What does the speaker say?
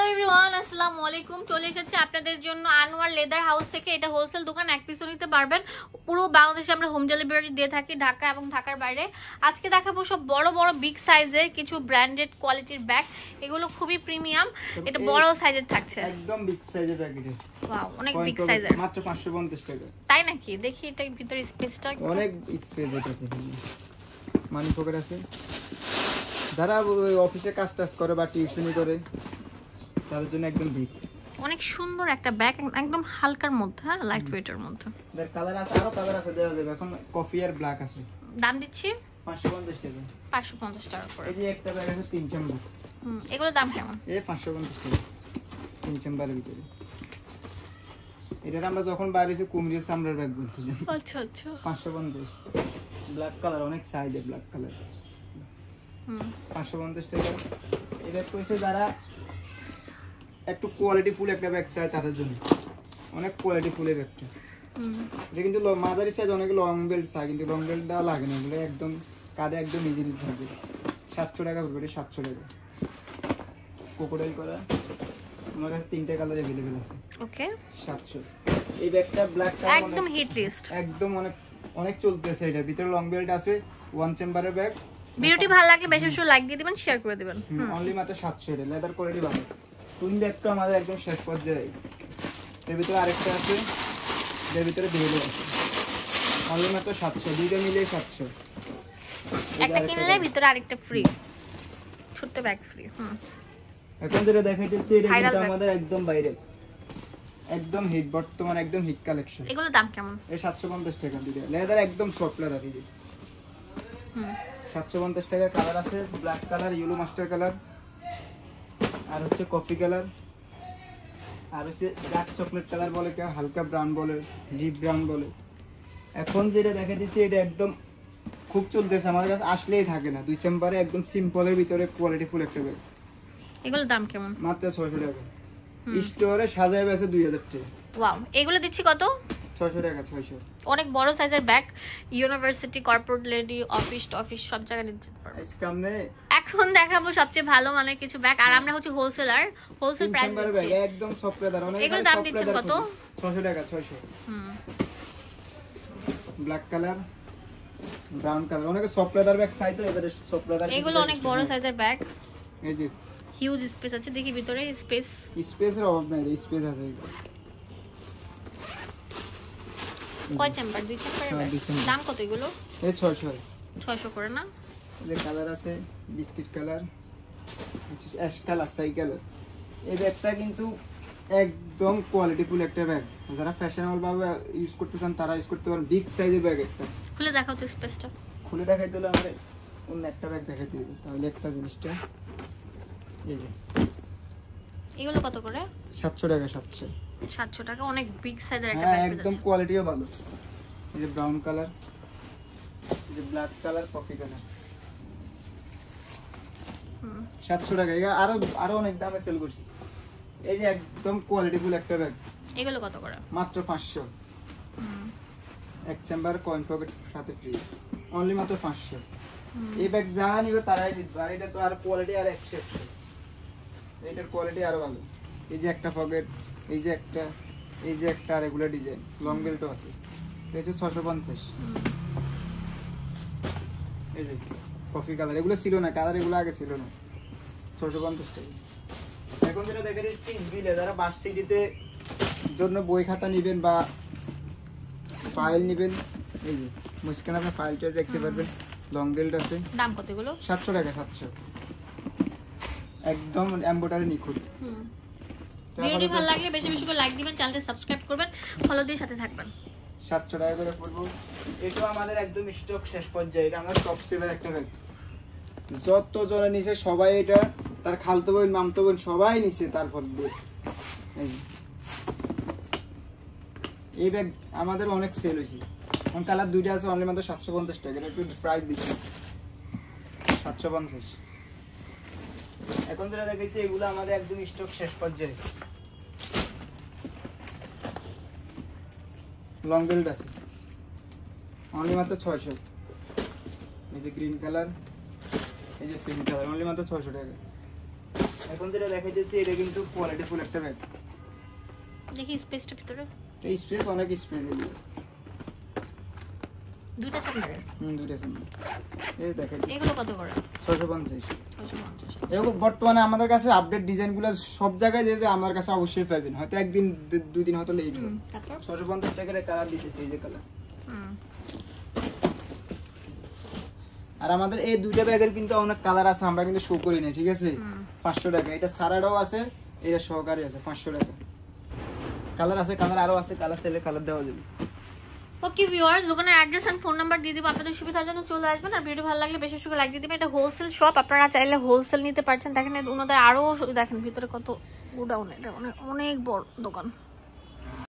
Everyone, আসসালামু আলাইকুম। চলে এসেছি আপনাদের জন্য আনোয়ার লেদার হাউস থেকে। এটা হোলসেল দোকান, এক পিসও নিতে পারবেন। পুরো বাংলাদেশে আমরা হোম ডেলিভারি দিয়ে থাকি, ঢাকা এবং ঢাকার বাইরে। আজকে দেখাবো সব বড় বড় বিগ সাইজের কিছু ব্র্যান্ডেড কোয়ালিটির ব্যাগ। এগুলো খুবই প্রিমিয়াম, এটা বড় সাইজের থাকছে, একদম বিগ সাইজের ব্যাগ। এটা ওয়াও, অনেক বিগ সাইজের, মাত্র 550 টাকা। তাই নাকি? দেখি এটার ভিতরে স্পেসটা, অনেক স্পেস এটাতে, মানি পকেট আছে। যারা অফিসে কাজ করে বা টিউশনি করে তাদের জন্য একদম বিগ। অনেক সুন্দর একটা ব্যাগ, একদম হালকার মধ্যে, লাইট ওয়েটের মধ্যে। এর কালার আছে, আরো কালার আছে দেওয়া যাবে। এখন কফি আর ব্ল্যাক আছে। দাম দিচ্ছি 550 টাকা। 550 টাকা করে। এই যে একটা ব্যাগ আছে 3 চেম্বার। এগুলোর দাম কেমন? এই 550 টাকা 3 চেম্বারের ভিতরে। এটা আমরা যখন বাইরেছে কুমড়ির চামড়ার ব্যাগ বলছিলাম। আচ্ছা আচ্ছা, 550। ব্ল্যাক কালার, অনেক সাইজের ব্ল্যাক কালার। 550 টাকা। এটা কইছে যারা একটু কোয়ালিটি ফুল একটা ব্যাগ চায় তাদের জন্য। অনেক কোয়ালিটি ফুলের ব্যাগটা। এটা কিন্তু মাঝারি সাইজ, অনেক লং বেল্ট চায়, কিন্তু লং বেল্ট দেওয়া লাগে না। এগুলো একদম কাঁধে একদম ইজিলি থাকবে। 700 টাকা পড়বে, 700 টাকা। কোকোডাইল করা। আমার কাছে 3টা কালার अवेलेबल আছে। ওকে, 700। এই ব্যাগটা ব্ল্যাক কালার, একদম হিট লিস্ট, একদম অনেক চলতেছে। এটা ভিতরে লং বেল্ট আছে, 1 চেম্বারের ব্যাগ। ভিডিওটি ভালো লাগে বেশি বেশি লাইক দিয়ে দিবেন, শেয়ার করে দিবেন। অনলি মাত্র 700 এর লেদার কোয়ালিটি ভালো। কোন ব্যাগটা আমাদের একদম শেষ পর্যায়ে। এর ভিতরে আরেকটা আছে, এর ভিতরে বেলও আছে। অনলি মাত্র 700, দুইটা মিলে 700। একটা কিনলে ভিতরে আরেকটা ফ্রি, ছোট ব্যাগ ফ্রি। এখন যেটা দেখাইতেছি এটা কিন্তু আমাদের একদম বাইরে, একদম হিট, বর্তমান একদম হিট কালেকশন। এগুলোর দাম কেমন? এই 750 টাকা দিবে। লেদার একদম সফট লেদার। এই যে 750 টাকার কালার আছে, black colour, yellow mustard colour, আর হচ্ছে কফি কালার, আর হচ্ছে ডার্ক চকলেট কালার বলে, কেউ হালকা ব্রাউন বলে, ডিপ ব্রাউন বলে। এখন যেটা দেখাইতেছি এটা একদম খুব চলতেছে, আমাদের কাছে আসলেই থাকে না। 2 চেম্বারে একদম সিম্পলের ভিতরে কোয়ালিটি ফুল একটা ব্যাগ। এগুলোর দাম কেমন? মাত্র 600 টাকা। স্টোরে সাজায় বেছে 2000 টাকা। ওয়াও, এগুলো দিচ্ছি কত? 600 টাকা। 600। অনেক বড় সাইজের bag, university, corporate lady, office সব জায়গায় নিতে পারবেন। সামনে এখন দেখাবো সবচেয়ে ভালো মানের কিছু ব্যাগ, আর আমরা হচ্ছে হোলসেলার, হোলসেল প্রাইস দিচ্ছি। একদম সফট লেদার। অনেক এগুলোর দাম দিচ্ছেন কত? 600 টাকা। 600। ব্ল্যাক কালার, ব্রাউন কালার, অনেক সফট লেদার ব্যাগ চাই তো, এবারে সফট লেদার। এগুলো অনেক বড় সাইজের ব্যাগ, এই যে হিউজ স্পেস আছে। দেখি ভিতরে স্পেসের অভাব নাই, স্পেস আছে। কয় চেম্বার? 2 চেম্বারের ব্যাগ। দাম কত এগুলো? এই 600। 600 করে না? এই কালার আছে, বিস্কিট কালার, অ্যাশ কালার, সাই কালার। এই ব্যাগটা কিন্তু একদম কোয়ালিটি ফুল একটা ব্যাগ। যারা ফ্যাশনেবল ভাবে ইউজ করতে চান তারা ইউজ করতে পারেন। বিগ সাইজের ব্যাগ একটা। খুলে দেখাও তো স্পেসটা। খুলে দেখাইতে হলে আমাদের অন্য একটা ব্যাগ দেখাইতে হবে, তাহলে একটা জিনিসটা। এই যে এগুলো কত করে? 700 টাকা। 700 টাকা, অনেক বিগ সাইজের একটা হ্যাঁ, ব্যাগ। একদম কোয়ালিটিও ভালো। এই যে ব্রাউন কালার, এই যে ব্ল্যাক কালার, কফি কালার। 700 টাকা। আরো অনেক দামে সেল করছি। এই যে একদম কোয়ালিটি ফুল একটা ব্যাগ। এগুলো কত করে? মাত্র 500। এক চেম্বার, কয়েন পকেট সাথে ফ্রি। অনলি মাত্র 500। এই ব্যাগ যারা নিবে তারাই জিতবে। আর এটা তো আর কোয়ালিটি আর এক্সেপশন। এটার কোয়ালিটি আরো ভালো। এই যে একটা পকেট, এই যে একটা আর রেগুলার ডিজাইন, লং বেল্টও আছে। এই যে 650। এই যে কফি কালার, এগুলো ছিল না, কালার এগুলো আগে ছিল না। 650 টাকা। এখন যেটা দেখে দিচ্ছি বিলে, যারা ভার্সিটিতে জন্য বই খাতা নেবেন বা ফাইল নেবেন, এই যে মুস্কান আপনি ফাইলটা রাখতে পারবেন। লং বেল্ট আছে। দাম কত এগুলো? 700 টাকা। 700। একদম এমব্রয়ডারি নিখুঁত। ভিডিওটি ভালো লাগে বেশি বেশি করে লাইক দিবেন, চ্যানেলটি সাবস্ক্রাইব করবেন, ফলো দিয়ে সাথে থাকবেন। 700 টাকা করে পড়বো। এটা আমাদের একদম স্টক শেষ পর্যায়ে। এটা আমাদের টপ সেলার একটা ব্যাগ। যত জনে নিচে সবাই এটা, তার খালতো বোন, মামতো বোন সবাই নিচে। তারপর এই ব্যাগ আমাদের অনেক সেল হয়েছে। এখন কালার 2টা আছে, অনলি মাত্র 750 টাকা। এটা একটু প্রাইস বেশি, 750। এখন যেটা দেখেছি এগুলো আমাদের একদম স্টক শেষ পর্যায়ে। লং বেল্ট আছে, অনলি মাত্র 600। এই যে গ্রিন কালার, এই যে পিঙ্ক কালার, অনলি মাত্র 600 টাকা। এখন যেটা দেখাইতেছি এটা কিন্তু কোয়ালিটি ফুল একটা ব্যাগ। দেখি স্পেসটা ভিতরে, এই স্পেস অনেক স্পেস এগুলো। দুইটা চেম্বারের। দুইটা চেম্বার। এই দেখেন এগুলো কত করে? 650। 650। এরকম বর্তমানে আমাদের কাছে আপডেট ডিজাইনগুলো সব জায়গায় দিতে আমার কাছে অবশ্যই পাবেন, হয়তো একদিন দুই দিন হয়তো লেট হবে। তারপর 650 টাকার কালার দিতেছে, এই যে কালার। আর আমাদের এই দুইটা ব্যাগের কিন্তু অনেক কালার আছে, আমরা কিন্তু শো করি না, ঠিক আছে। 500 টাকা এটা সারাটাও আছে, এটা সহকারী আছে 500 টাকা। কালার আছে, কালার আরো আছে, কালার সেলে কালার দেওয়া যাবে। ওকে ভিউয়ার্স, দোকানের অ্যাড্রেস এন্ড ফোন নাম্বার দিয়ে দিব, আপনাদের সুবিধার জন্য চলে আসবেন। আর ভিডিও ভালো লাগলে বেশি বেশি করে লাইক দিয়ে দিবেন। এটা হোলসেল শপ, আপনারা চাইলে হোলসেল নিতে পারছেন। দেখেন ওনাদের আরো দেখেন ভিতরে কত গোডাউন, এটা অনেক বড় দোকান।